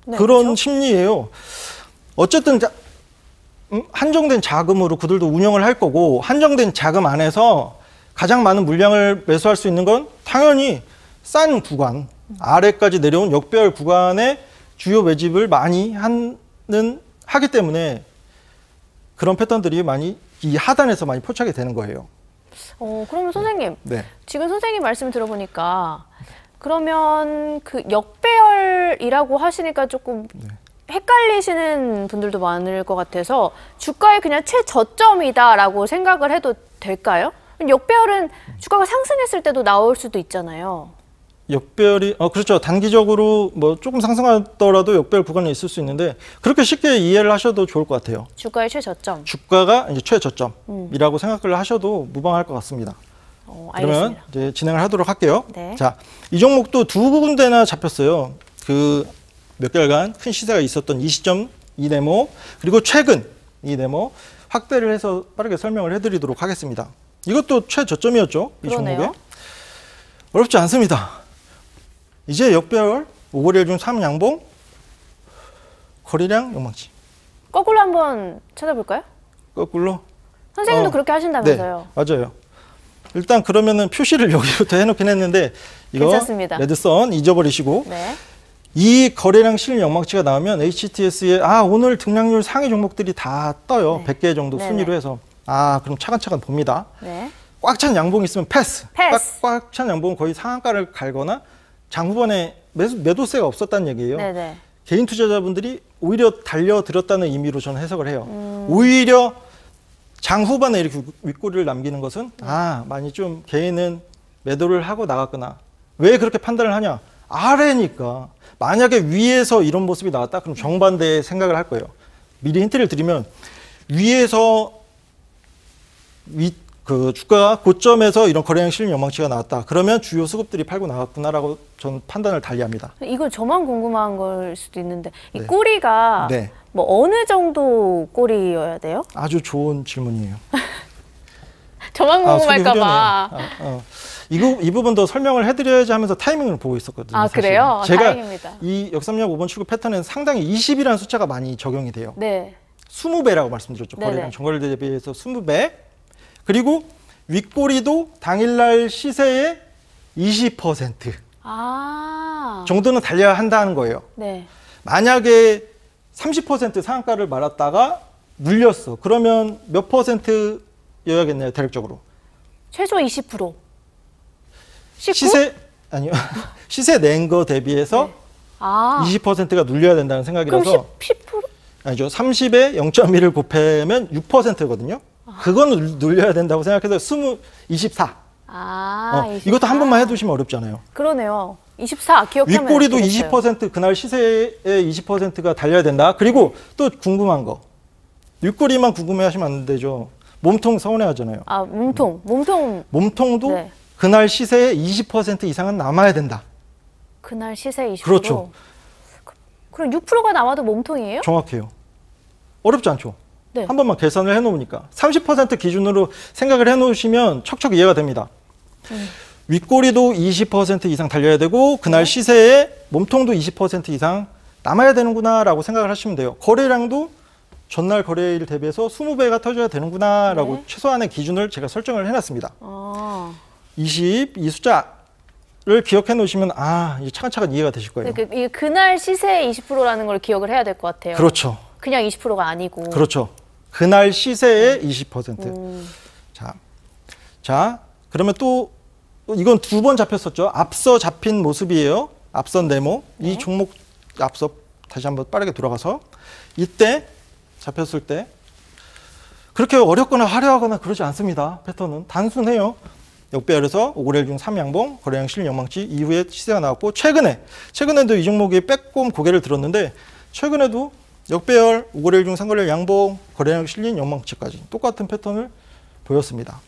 네, 그런 그렇죠? 심리예요. 어쨌든 한정된 자금으로 그들도 운영을 할 거고 한정된 자금 안에서 가장 많은 물량을 매수할 수 있는 건 당연히 싼 구간, 아래까지 내려온 역배열 구간에 주요 매집을 많이 하기 때문에 그런 패턴들이 많이 이 하단에서 많이 포착이 되는 거예요. 그러면 선생님, 네. 지금 선생님 말씀 들어보니까 그러면 그 역배열이라고 하시니까 조금 헷갈리시는 분들도 많을 것 같아서 주가의 그냥 최저점이다라고 생각을 해도 될까요? 역배열은 주가가 상승했을 때도 나올 수도 있잖아요. 역배열이 그렇죠. 단기적으로 뭐 조금 상승하더라도 역배열 구간에 있을 수 있는데 그렇게 쉽게 이해를 하셔도 좋을 것 같아요. 주가의 최저점. 주가가 이제 최저점이라고 생각을 하셔도 무방할 것 같습니다. 그러면 알겠습니다. 이제 진행을 하도록 할게요. 네. 자, 이 종목도 두 군데나 잡혔어요. 그 몇 개월간 큰 시세가 있었던 이 시점 이 네모 그리고 최근 이 네모 확대를 해서 빠르게 설명을 해드리도록 하겠습니다. 이것도 최저점이었죠. 이 그러네요. 종목에. 어렵지 않습니다. 이제 역배열 5거래일 중 3양봉 거래량 영망치. 거꾸로 한번 찾아볼까요? 거꾸로. 선생님도 그렇게 하신다면서요. 네, 맞아요. 일단 그러면은 표시를 여기부터 해놓긴 했는데 이거 괜찮습니다. 레드선 잊어버리시고 네. 이 거래량 실린 영망치가 나오면 HTS에 오늘 등락률 상위 종목들이 다 떠요. 네. 100개 정도 네네. 순위로 해서 그럼 차근차근 봅니다. 네. 꽉 찬 양봉 있으면 패스. 패스. 꽉 찬 양봉은 거의 상한가를 갈거나 장 후반에 매도세가 없었다는 얘기예요. 네네. 개인 투자자분들이 오히려 달려들었다는 의미로 저는 해석을 해요. 오히려 장 후반에 이렇게 윗꼬리를 남기는 것은 많이 좀 개인은 매도를 하고 나갔구나. 왜 그렇게 판단을 하냐? 아래니까. 만약에 위에서 이런 모습이 나왔다? 그럼 정반대의 생각을 할 거예요. 미리 힌트를 드리면 위에서 그 주가 고점에서 이런 거래량 실린 영망치가 나왔다. 그러면 주요 수급들이 팔고 나갔구나라고 저는 판단을 달리합니다. 이건 저만 궁금한 걸 수도 있는데 이 네. 꼬리가 네. 뭐 어느 정도 꼬리여야 돼요? 아주 좋은 질문이에요. 저만 궁금할까 속이 봐. 후련해요. 이 부분도 설명을 해드려야지 하면서 타이밍을 보고 있었거든요. 사실은. 그래요? 제가 다행입니다. 이 역삼역 5번 출구 패턴에는 상당히 20이라는 숫자가 많이 적용이 돼요. 네. 20배라고 말씀드렸죠. 네네. 거래량 전거래 대비해서 20배. 그리고 윗꼬리도 당일날 시세의 20% 정도는 달려야 한다는 거예요. 네. 만약에 30% 상한가를 말았다가 물렸어. 그러면 몇 %여야겠네요, 대략적으로? 최소 20%. 19? 시세 아니요. 시세 낸 거 대비해서 네. 20%가 눌려야 된다는 생각이라서 그럼 10%? 아니죠. 30에 0.1을 곱하면 6%거든요. 그거는 눌려야 된다고 생각해서 24. 24. 이것도 한 번만 해두시면 어렵잖아요. 그러네요. 24 기억하면 윗꼬리도 되겠어요. 20% 그날 시세의 20%가 달려야 된다. 그리고 또 궁금한 거. 윗꼬리만 궁금해하시면 안 되죠. 몸통 서운해하잖아요. 몸통도 네. 그날 시세의 20% 이상은 남아야 된다. 그날 시세 20%. 그렇죠. 그럼 6%가 남아도 몸통이에요? 정확해요. 어렵지 않죠. 네. 한 번만 계산을 해놓으니까 30% 기준으로 생각을 해놓으시면 척척 이해가 됩니다. 윗꼬리도 20% 이상 달려야 되고 그날 시세에 몸통도 20% 이상 남아야 되는구나라고 생각을 하시면 돼요. 거래량도 전날 거래일 대비해서 20배가 터져야 되는구나라고 네. 최소한의 기준을 제가 설정을 해놨습니다. 20, 이 숫자를 기억해 놓으시면 이제 차근차근 이해가 되실 거예요. 이게 그날 시세 20%라는 걸 기억을 해야 될 것 같아요. 그렇죠. 그냥 20%가 아니고. 그렇죠. 그날 시세의 20%. 자, 그러면 또 이건 2번 잡혔었죠. 앞서 잡힌 모습이에요. 앞선 네모. 이 종목 앞서 다시 한번 빠르게 돌아가서 이때 잡혔을 때 그렇게 어렵거나 화려하거나 그러지 않습니다. 패턴은 단순해요. 역배열에서 5거래일 중 3양봉, 거래량 실린 영망치 이후에 시세가 나왔고 최근에도 이 종목이 빼꼼 고개를 들었는데 최근에도 역배열, 5거래일 중 3거래일 양봉, 거래량 실린 영망치까지 똑같은 패턴을 보였습니다.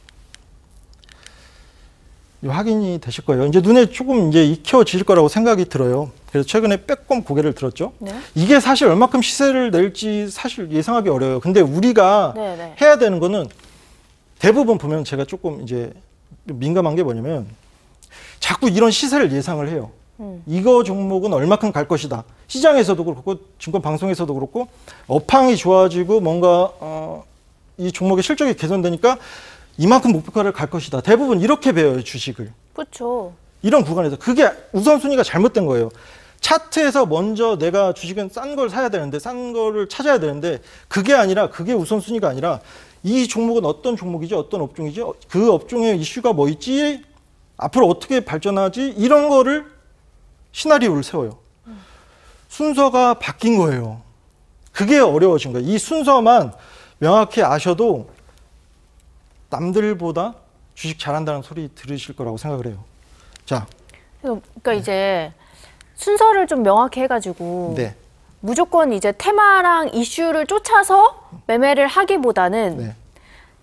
확인이 되실 거예요. 이제 눈에 조금 이제 익혀질 거라고 생각이 들어요. 그래서 최근에 빼꼼 고개를 들었죠. 네. 이게 사실 얼마큼 시세를 낼지 사실 예상하기 어려워요. 근데 우리가 네네. 해야 되는 거는 대부분 보면 제가 조금 이제 민감한 게 뭐냐면 자꾸 이런 시세를 예상을 해요. 이거 종목은 얼마큼 갈 것이다. 시장에서도 그렇고 증권 방송에서도 그렇고 업황이 좋아지고 뭔가 이 종목의 실적이 개선되니까 이만큼 목표가를 갈 것이다. 대부분 이렇게 배워요, 주식을. 그렇죠. 이런 구간에서 그게 우선순위가 잘못된 거예요. 차트에서 먼저 내가 주식은 싼 걸 사야 되는데 싼 거를 찾아야 되는데 그게 아니라 그게 우선순위가 아니라 이 종목은 어떤 종목이지 어떤 업종이지 그 업종의 이슈가 뭐 있지 앞으로 어떻게 발전하지 이런 거를 시나리오를 세워요. 순서가 바뀐 거예요. 그게 어려워진 거예요. 이 순서만 명확히 아셔도 남들보다 주식 잘한다는 소리 들으실 거라고 생각을 해요. 자, 그러니까 이제 순서를 좀 명확히 해가지고 네. 무조건 이제 테마랑 이슈를 쫓아서 매매를 하기보다는 네.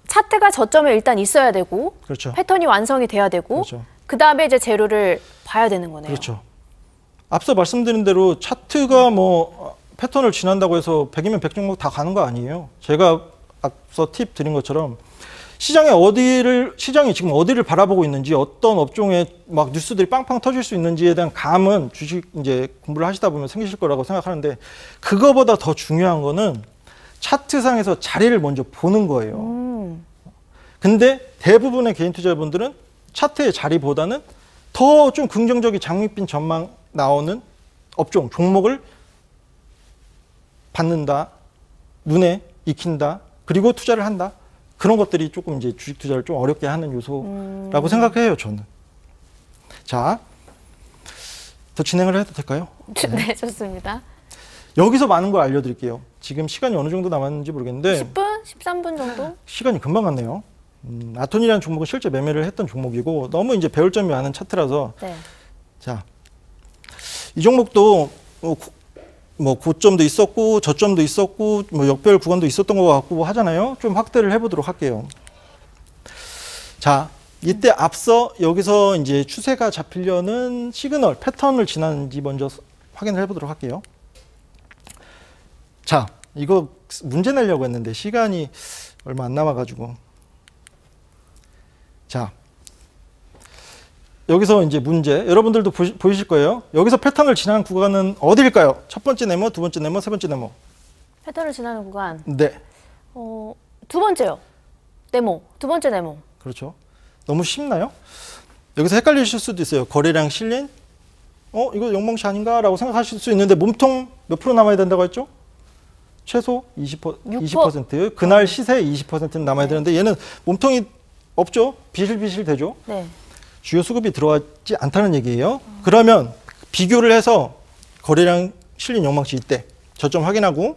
차트가 저점에 일단 있어야 되고 그렇죠. 패턴이 완성이 돼야 되고 그렇죠. 그다음에 이제 재료를 봐야 되는 거네요. 그렇죠. 앞서 말씀드린 대로 차트가 뭐 패턴을 지난다고 해서 100이면 100종목 다 가는 거 아니에요. 제가 앞서 팁 드린 것처럼 시장이 지금 어디를 바라보고 있는지 어떤 업종에 막 뉴스들이 빵빵 터질 수 있는지에 대한 감은 주식 이제 공부를 하시다 보면 생기실 거라고 생각하는데 그거보다 더 중요한 거는 차트상에서 자리를 먼저 보는 거예요. 근데 대부분의 개인 투자자분들은 차트의 자리보다는 더 좀 긍정적인 장밋빛 전망 나오는 업종, 종목을 받는다, 눈에 익힌다, 그리고 투자를 한다. 그런 것들이 조금 이제 주식 투자를 좀 어렵게 하는 요소라고 생각해요, 저는. 자, 더 진행을 해도 될까요? 네, 좋습니다. 여기서 많은 걸 알려드릴게요. 지금 시간이 어느 정도 남았는지 모르겠는데 10분? 13분 정도? 시간이 금방 갔네요. 아톤이라는 종목은 실제 매매를 했던 종목이고 너무 이제 배울 점이 많은 차트라서 네. 자, 이 종목도 뭐 고점도 있었고 저점도 있었고 뭐 역별 구간도 있었던 것 같고 하잖아요. 좀 확대를 해보도록 할게요. 자, 이때 앞서 여기서 이제 추세가 잡히려는 시그널 패턴을 지났는지 먼저 확인을 해보도록 할게요. 자, 이거 문제 내려고 했는데 시간이 얼마 안 남아가지고 자, 여기서 이제 문제 여러분들도 보이실 거예요. 여기서 패턴을 지난 구간은 어디일까요? 첫 번째 네모, 두 번째 네모, 세 번째 네모. 패턴을 지나는 구간. 네, 두 번째요. 네모. 두 번째 네모. 그렇죠. 너무 쉽나요? 여기서 헷갈리실 수도 있어요. 거래량 실린? 이거 영몽시 아닌가라고 생각하실 수 있는데 몸통 몇 프로 남아야 된다고 했죠? 최소 20%. 그날 시세 20%는 남아야 되는데 얘는 몸통이 없죠? 비실비실 되죠? 네. 주요 수급이 들어가지 않다는 얘기예요. 그러면 비교를 해서 거래량 실린 영망치 이때 저점 확인하고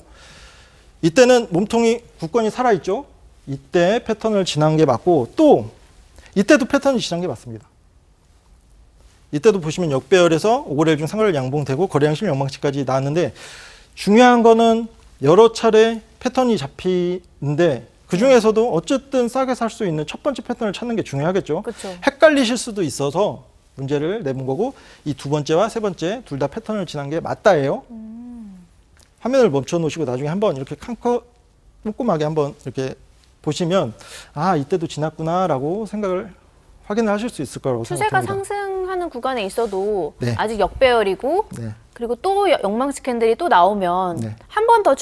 이때는 몸통이 굳건히 살아있죠. 이때 패턴을 지난 게 맞고 또 이때도 패턴이 지난 게 맞습니다. 이때도 보시면 역배열에서 오거래일 중 상거래일 양봉되고 거래량 실린 영망치까지 나왔는데 중요한 거는 여러 차례 패턴이 잡히는데 그 중에서도 어쨌든 싸게 살 수 있는 첫 번째 패턴을 찾는 게 중요하겠죠. 그쵸. 헷갈리실 수도 있어서 문제를 내본 거고 이 두 번째와 세 번째 둘 다 패턴을 지난 게 맞다예요. 화면을 멈춰 놓으시고 나중에 한번 이렇게 꼼꼼하게 한번 이렇게 보시면 아 이때도 지났구나라고 생각을 확인을 하실 수 있을 거라고 추세가 생각합니다. 상승하는 구간에 있어도 네. 아직 역배열이고 네. 그리고 또 영망치 캔들이 또 나오면 네. 한 번 더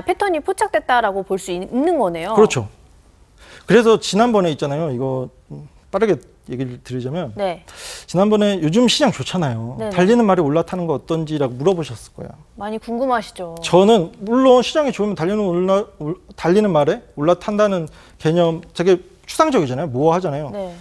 패턴이 포착됐다라고 볼 수 있는 거네요. 그렇죠. 그래서 지난번에 있잖아요. 이거 빠르게 얘기를 드리자면 네. 지난번에 요즘 시장 좋잖아요. 네네. 달리는 말이 올라타는 거 어떤지라고 물어보셨을 거예요. 많이 궁금하시죠? 저는 물론 시장이 좋으면 달리는 말에 올라탄다는 개념 되게 추상적이잖아요. 모호하잖아요. 네.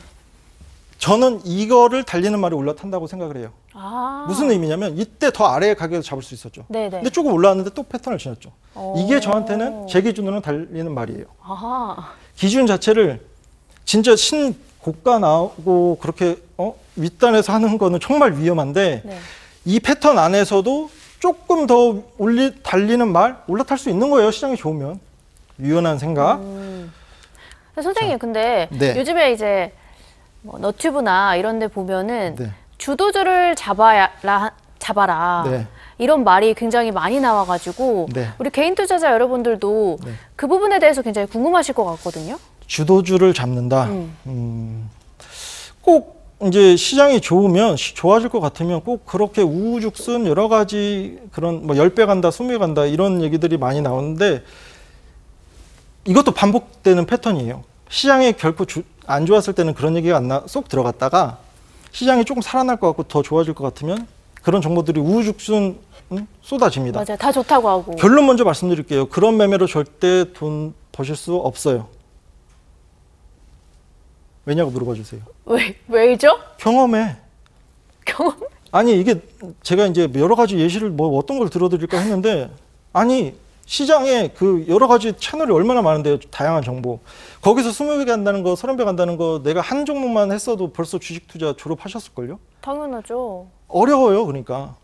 저는 이거를 달리는 말에 올라탄다고 생각을 해요. 아. 무슨 의미냐면 이때 더 아래의 가격에서 잡을 수 있었죠. 네네. 근데 조금 올라왔는데 또 패턴을 지났죠. 이게 저한테는 제 기준으로는 달리는 말이에요. 아하. 기준 자체를 진짜 신고가 나오고 그렇게 윗단에서 하는 거는 정말 위험한데 네. 이 패턴 안에서도 조금 더 달리는 말 올라탈 수 있는 거예요. 시장이 좋으면. 유연한 생각. 선생님, 근데 네. 요즘에 이제 뭐 너튜브나 이런 데 보면은 네. 주도주를 잡아라. 네. 이런 말이 굉장히 많이 나와가지고 네. 우리 개인 투자자 여러분들도 네. 그 부분에 대해서 굉장히 궁금하실 것 같거든요. 주도주를 잡는다. 꼭 이제 시장이 좋아질 것 같으면 꼭 그렇게 우후죽순 여러 가지 그런 뭐 10배 간다, 20배 간다 이런 얘기들이 많이 나오는데 이것도 반복되는 패턴이에요. 시장이 결코 안 좋았을 때는 그런 얘기가 쏙 들어갔다가 시장이 조금 살아날 것 같고 더 좋아질 것 같으면 그런 정보들이 우후죽순 쏟아집니다. 맞아요. 다 좋다고 하고. 결론 먼저 말씀드릴게요. 그런 매매로 절대 돈 버실 수 없어요. 왜냐고 물어봐 주세요. 왜죠? 경험해. 경험? 아니 이게 제가 이제 여러 가지 예시를 뭐 어떤 걸 들어드릴까 했는데 아니 시장에 그 여러 가지 채널이 얼마나 많은데요. 다양한 정보. 거기서 20배 간다는 거, 30배 간다는 거 내가 한 종목만 했어도 벌써 주식 투자 졸업하셨을걸요? 당연하죠. 어려워요. 그러니까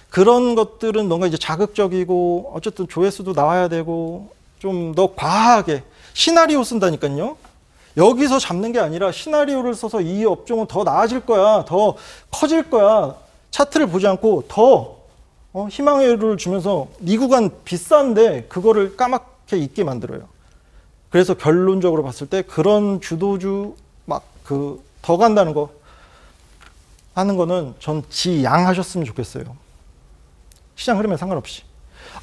그런 것들은 뭔가 이제 자극적이고 어쨌든 조회수도 나와야 되고 좀 더 과하게 시나리오 쓴다니까요. 여기서 잡는 게 아니라 시나리오를 써서 이 업종은 더 나아질 거야, 더 커질 거야. 차트를 보지 않고 더 희망을 주면서 이 구간 비싼데 그거를 까맣게 있게 만들어요. 그래서 결론적으로 봤을 때 그런 주도주 막 더 간다는 거 하는 거는 전 지양하셨으면 좋겠어요. 시장 흐름에 상관없이.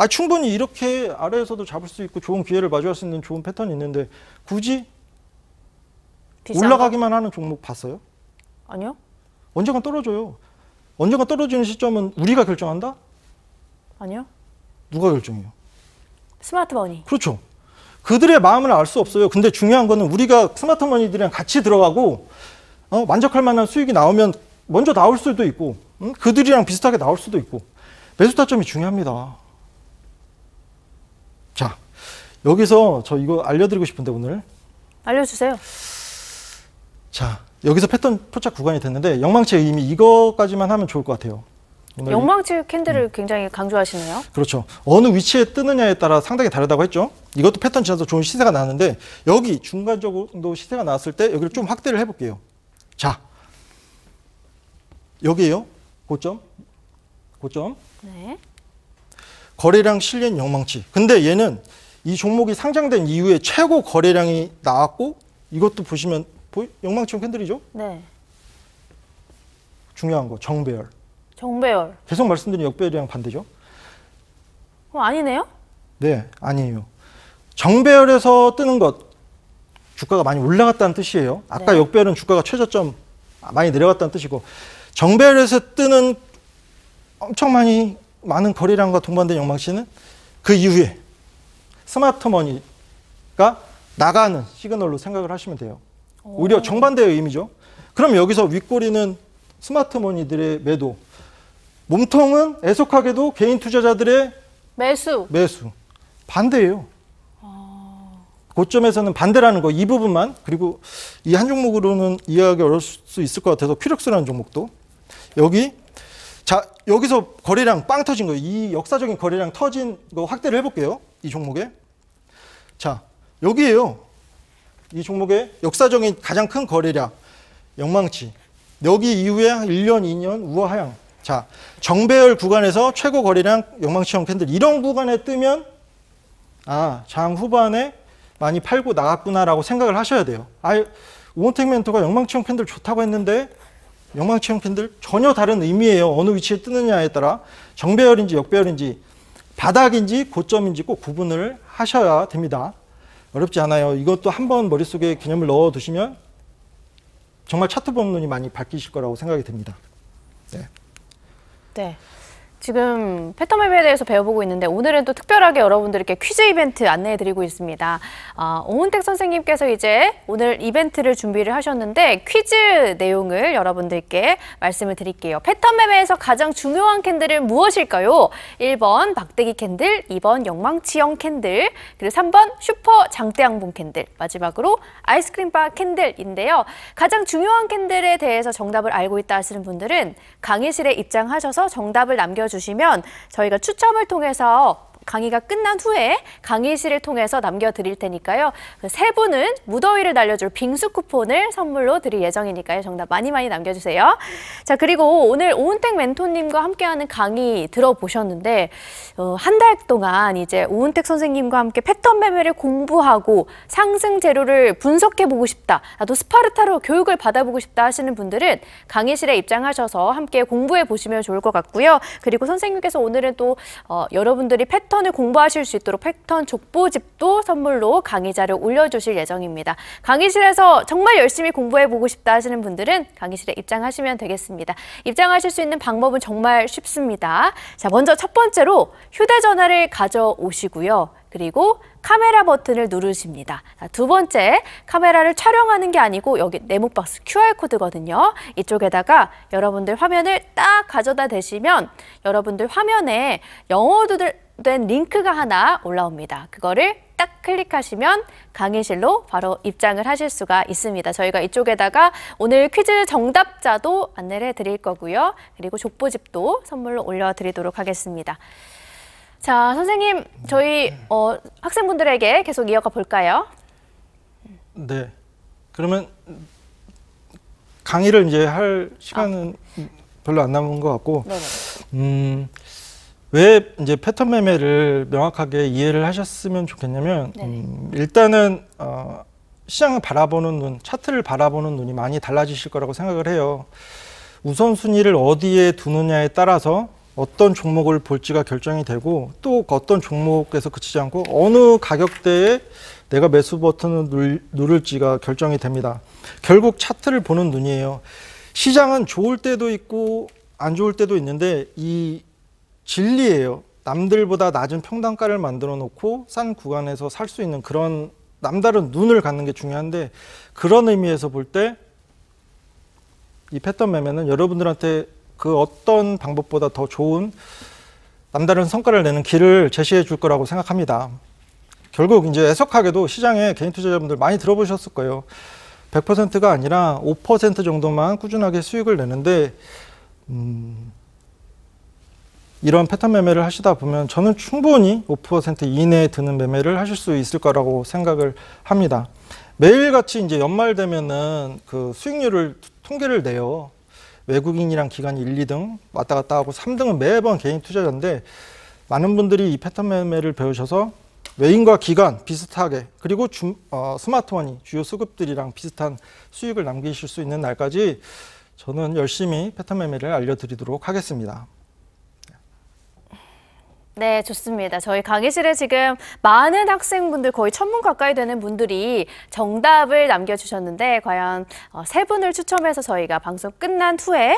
충분히 이렇게 아래에서도 잡을 수 있고 좋은 기회를 마주할 수 있는 좋은 패턴이 있는데 굳이 비싼 올라가기만 하는 종목 봤어요? 아니요? 언젠간 떨어져요. 언젠가 떨어지는 시점은 우리가 결정한다? 아니요? 누가 결정해요? 스마트머니. 그렇죠. 그들의 마음을 알 수 없어요. 근데 중요한 거는 우리가 스마트머니들이랑 같이 들어가고 만족할 만한 수익이 나오면 먼저 나올 수도 있고 그들이랑 비슷하게 나올 수도 있고 매수 타점이 중요합니다. 자, 여기서 저 이거 알려드리고 싶은데 오늘 알려주세요. 자, 여기서 패턴 포착 구간이 됐는데 영망치의 의미 이거까지만 하면 좋을 것 같아요. 오늘 영망치 캔들을 굉장히 강조하시네요. 그렇죠. 어느 위치에 뜨느냐에 따라 상당히 다르다고 했죠. 이것도 패턴 지나서 좋은 시세가 나왔는데 여기 중간 정도 시세가 나왔을 때 여기를 좀 확대를 해볼게요. 자, 여기에요. 고점. 네. 거래량 실린 영망치. 근데 얘는 이 종목이 상장된 이후에 최고 거래량이 나왔고 이것도 보시면 영망치형 캔들이죠. 네. 중요한 거 정배열. 정배열. 계속 말씀드린 역배열이랑 반대죠. 아니네요? 네, 아니에요. 정배열에서 뜨는 것 주가가 많이 올라갔다는 뜻이에요. 아까 네. 역배열은 주가가 최저점 많이 내려갔다는 뜻이고 정배열에서 뜨는 엄청 많은 거래량과 동반된 영망치는 그 이후에 스마트머니가 나가는 시그널로 생각을 하시면 돼요. 오히려 정반대의 의미죠. 그럼 여기서 윗꼬리는 스마트머니들의 매도, 몸통은 애석하게도 개인 투자자들의 매수. 반대예요. 고점에서는 반대라는 거 이 부분만 그리고 이 한 종목으로는 이해하기 어려울 수 있을 것 같아서 퀴럭스라는 종목도 여기서 거래량 빵 터진 거예요. 이 역사적인 거래량 터진 거 확대를 해볼게요. 이 종목에 자 여기에요. 이 종목의 역사적인 가장 큰 거래량 영망치 여기 이후에 1년, 2년 우하 하향. 자, 정배열 구간에서 최고 거래량 영망치형 캔들 이런 구간에 뜨면 장 후반에 많이 팔고 나갔구나라고 생각을 하셔야 돼요. 오원택 멘토가 영망치형 캔들 좋다고 했는데 영망치형 캔들 전혀 다른 의미예요. 어느 위치에 뜨느냐에 따라 정배열인지 역배열인지 바닥인지 고점인지 꼭 구분을 하셔야 됩니다. 어렵지 않아요. 이것도 한번 머릿속에 개념을 넣어두시면 정말 차트 보는 눈이 많이 바뀌실 거라고 생각이 듭니다. 네. 네. 지금 패턴 매매에 대해서 배워보고 있는데 오늘은 또 특별하게 여러분들께 퀴즈 이벤트 안내해드리고 있습니다. 오은택 선생님께서 이제 오늘 이벤트를 준비를 하셨는데 퀴즈 내용을 여러분들께 말씀을 드릴게요. 패턴 매매에서 가장 중요한 캔들은 무엇일까요? 1번 박대기 캔들, 2번 영망치형 캔들, 그리고 3번 슈퍼 장대양봉 캔들, 마지막으로 아이스크림바 캔들인데요. 가장 중요한 캔들에 대해서 정답을 알고 있다 하시는 분들은 강의실에 입장하셔서 정답을 남겨주시면 저희가 추첨을 통해서 강의가 끝난 후에 강의실을 통해서 남겨드릴 테니까요. 그 세 분은 무더위를 날려줄 빙수 쿠폰을 선물로 드릴 예정이니까요. 정답 많이 남겨주세요. 자, 그리고 오늘 오은택 멘토님과 함께하는 강의 들어보셨는데 한 달 동안 이제 오은택 선생님과 함께 패턴 매매를 공부하고 상승 재료를 분석해보고 싶다. 나도 스파르타로 교육을 받아보고 싶다 하시는 분들은 강의실에 입장하셔서 함께 공부해 보시면 좋을 것 같고요. 그리고 선생님께서 오늘은 또 여러분들이 패턴을 공부하실 수 있도록 패턴 족보집도 선물로 강의자를 올려주실 예정입니다. 강의실에서 정말 열심히 공부해보고 싶다 하시는 분들은 강의실에 입장하시면 되겠습니다. 입장하실 수 있는 방법은 정말 쉽습니다. 자, 먼저 첫 번째로 휴대전화를 가져오시고요. 그리고 카메라 버튼을 누르십니다. 자, 두 번째, 카메라를 촬영하는 게 아니고 여기 네모박스 QR코드거든요. 이쪽에다가 여러분들 화면을 딱 가져다 대시면 여러분들 화면에 영어로 된 링크가 하나 올라옵니다. 그거를 딱 클릭하시면 강의실로 바로 입장을 하실 수가 있습니다. 저희가 이쪽에다가 오늘 퀴즈 정답자도 안내를 해드릴 거고요. 그리고 족보집도 선물로 올려드리도록 하겠습니다. 자, 선생님, 저희 학생분들에게 계속 이어가 볼까요? 네. 그러면 강의를 이제 할 시간은 별로 안 남은 것 같고, 네네. 왜 이제 패턴 매매를 명확하게 이해를 하셨으면 좋겠냐면, 일단은 시장을 바라보는 눈, 차트를 바라보는 눈이 많이 달라지실 거라고 생각을 해요. 우선순위를 어디에 두느냐에 따라서 어떤 종목을 볼지가 결정이 되고 또 어떤 종목에서 그치지 않고 어느 가격대에 내가 매수 버튼을 누를지가 결정이 됩니다. 결국 차트를 보는 눈이에요. 시장은 좋을 때도 있고 안 좋을 때도 있는데 이 진리예요. 남들보다 낮은 평단가를 만들어 놓고 싼 구간에서 살 수 있는 그런 남다른 눈을 갖는 게 중요한데, 그런 의미에서 볼 때 이 패턴 매매는 여러분들한테 그 어떤 방법보다 더 좋은 남다른 성과를 내는 길을 제시해 줄 거라고 생각합니다. 결국 이제 애석하게도 시장에 개인 투자자분들 많이 들어보셨을 거예요. 100%가 아니라 5% 정도만 꾸준하게 수익을 내는데 이런 패턴 매매를 하시다 보면 저는 충분히 5% 이내에 드는 매매를 하실 수 있을 거라고 생각을 합니다. 매일같이 이제 연말 되면은 그 수익률을 통계를 내요. 외국인이랑 기관이 1, 2등 왔다 갔다 하고 3등은 매번 개인 투자자인데, 많은 분들이 이 패턴 매매를 배우셔서 외인과 기관 비슷하게, 그리고 스마트머니 주요 수급들이랑 비슷한 수익을 남기실 수 있는 날까지 저는 열심히 패턴 매매를 알려드리도록 하겠습니다. 네, 좋습니다. 저희 강의실에 지금 많은 학생분들, 거의 1000분 가까이 되는 분들이 정답을 남겨주셨는데, 과연 3분을 추첨해서 저희가 방송 끝난 후에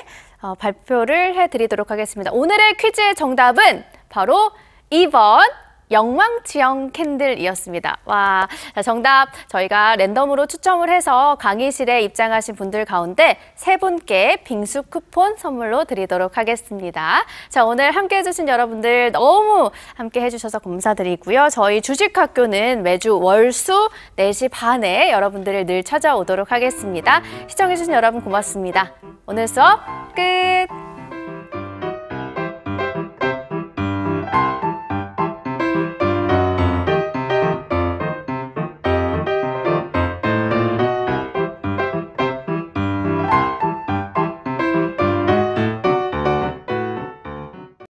발표를 해드리도록 하겠습니다. 오늘의 퀴즈의 정답은 바로 2번 영망치형 캔들이었습니다. 와, 정답 저희가 랜덤으로 추첨을 해서 강의실에 입장하신 분들 가운데 3분께 빙수 쿠폰 선물로 드리도록 하겠습니다. 자, 오늘 함께 해주신 여러분들 너무 함께 해주셔서 감사드리고요. 저희 주식학교는 매주 월수 4시 반에 여러분들을 늘 찾아오도록 하겠습니다. 시청해주신 여러분 고맙습니다. 오늘 수업 끝!